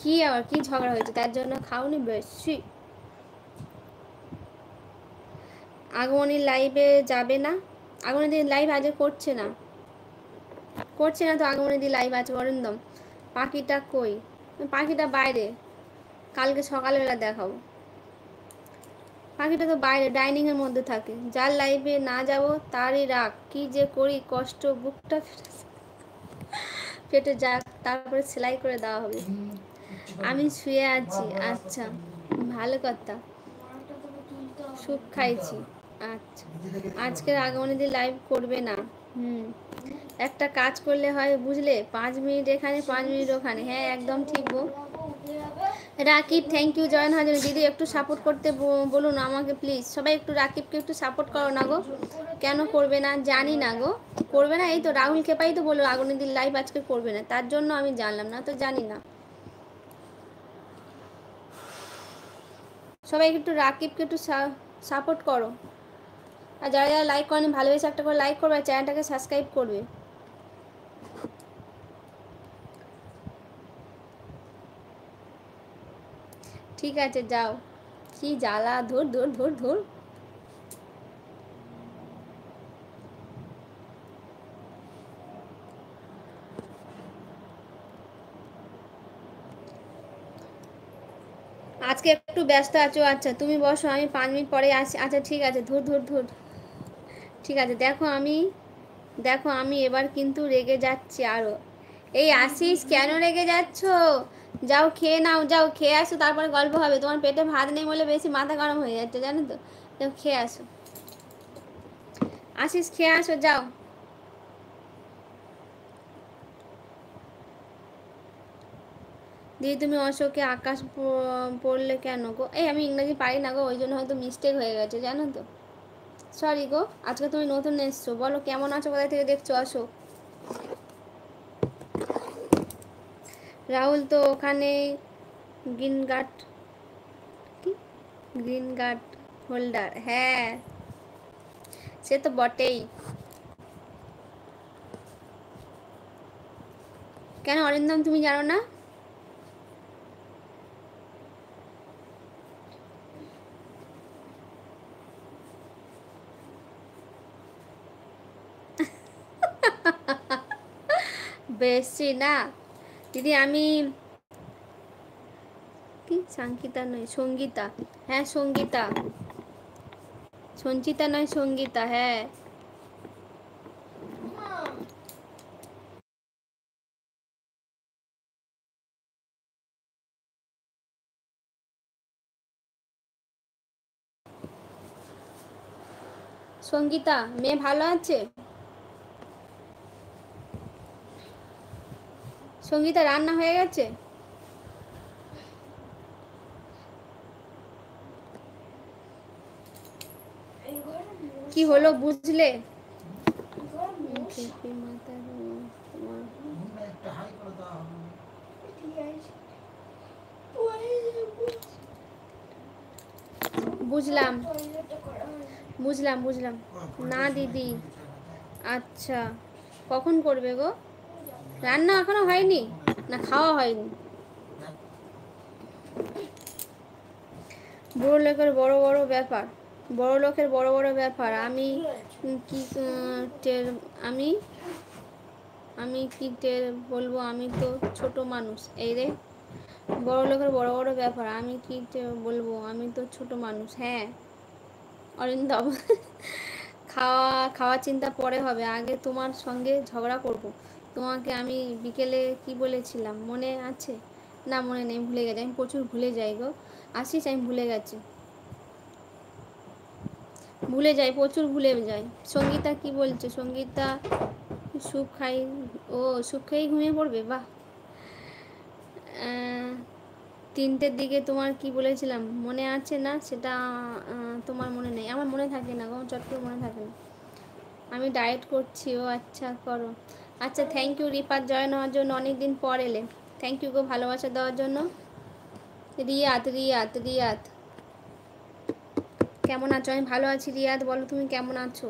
কি আবার কি ঝগড়া হয়েছে তার জন্য খাওনি বেশি? আগমনী লাইভে যাবে না? আগমনী দিন লাইভ আজকে করছে না তো। আগমনী দিন লাইভ আছে অরিন্দম। পাখিটা কই? পাখিটা বাইরে, কালকে সকালবেলা দেখাবো। পাখিটা তো বাইরে ডাইনিং এর মধ্যে থাকে। যার লাইভে না যাব তারই রাগ, কি যে করি কষ্ট, বুকটা ফেটে যাক, তারপরে সেলাই করে দেওয়া হবে। আমি শুয়ে আছি। আচ্ছা, ভালো কথা। সুপ খাইছি। আচ্ছা, আজকের আগমনী দিন লাইভ করবে না? একটা কাজ করলে হয় বুঝলে, 5 মিনিট এখানে 5 মিনিট ওখানে। হ্যাঁ একদম ঠিক গো। রাকিব থ্যাংক ইউ জয়েন হওয়ার জন্য। দিদি একটু সাপোর্ট করতে বলুন আমাকে প্লিজ। সবাই একটু রাকিবকে একটু সাপোর্ট করো না গো। কেন করবে না জানি না গো, করবে না। এই তো রাহুল খেপাই তো বললো আগমনী দিন লাইভ আজকে করবে না, তার জন্য আমি জানলাম, না তো জানি না। সবাই একটু রাকিবকে একটু সাপোর্ট করো। আর যারা যারা লাইক করেনি ভালোবেসে একটা করে লাইক করবে আর চ্যানেলটাকে সাবস্ক্রাইব করবে। ঠিক আছে যাও। কি জ্বালা, ধুর ধুর ধুর ধুর। আজকে একটু ব্যস্ত আছো? আচ্ছা তুমি বসো, আমি 5 মিনিট পরে আসি। আচ্ছা ঠিক আছে, ধুর ধুর ধুর। ঠিক আছে, দেখো আমি এবার কিন্তু রেগে যাচ্ছি আরো। এই আশিস কেন রেগে যাচ্ছ? যাও খেয়ে নাও, যাও খেয়ে আসো, তারপরে গল্প হবে। তোমার পেটে ভাত নেই বলে বেশি মাথা গরম হয়ে যাচ্ছে জানো তো। যাও খেয়ে আসো, আশিস খেয়ে আসো যাও। দিদি তুমি অশোকে আকাশ পড়লে কেন গো? এই আমি ইংরেজি পারি না গো, ওই জন্য হয়তো মিস্টেক হয়ে গেছে জানো তো। সরি গো। আজকে তুমি নতুন এসছো, বলো কেমন আছো, কোথায় থেকে দেখছো? আসো। রাহুল তো ওখানে গ্রিন গার্ড, কি গ্রিন গার্ড হোল্ডার। হ্যাঁ সে তো বটেই। কেন অরিন্দম তুমি জানো না? বেশি না দিদি। আমি কি সাঙ্কিতা নয় সঙ্গীতা। হ্যাঁ সঙ্গীতা, সঞ্চিতা নয় সঙ্গীতা। হ্যাঁ সঙ্গীতা মেয়ে ভালো আছে? সঙ্গীতা রান্না হয়ে গেছে? কি হলো বুঝলে? বুঝলাম বুঝলাম বুঝলাম। না দিদি। আচ্ছা কখন করবে গো? রান্না এখনো হয়নি না খাওয়া হয়নি? বড় লোকের বড় বড় ব্যাপার, বড় লোকের বড় বড় ব্যাপার। আমি কি টের, আমি আমি কি টের বলবো, আমি তো ছোট মানুষ। এই রে, বড় লোকের বড় বড় ব্যাপার, আমি কি বলবো, আমি তো ছোট মানুষ। হ্যাঁ অরিন্দম খাওয়া খাওয়া চিন্তা পরে হবে, আগে তোমার সঙ্গে ঝগড়া করব। তোমাকে আমি বিকেলে কি বলেছিলাম মনে আছে? না মনে নেই, ভুলে গেছি। আমি প্রচুর ভুলে যাই গো। আসিস আমি ভুলে গেছি, ভুলে যাই, প্রচুর ভুলে যাই। সঙ্গীতা কি বলছে? সঙ্গীতা সুপ খাই, ও সুপ খেয়েই ঘুমিয়ে পড়বে? বাহ। 3টের দিকে তোমার কি বলেছিলাম মনে আছে না? সেটা তোমার মনে নেই, আমার মনে থাকে না গো, চট করে মনে থাকে না। আমি ডায়েট করছি। ও আচ্ছা করো। আচ্ছা থ্যাংক ইউ রিপাত জয়েন হওয়ার জন্য, অনেক দিন পর এলে। থ্যাংক ইউ গো ভালোবাসা দেওয়ার জন্য। রিয়াত রিয়াত রিয়াত কেমন আছো? আমি ভালো আছি। রিয়াত বলো তুমি কেমন আছো?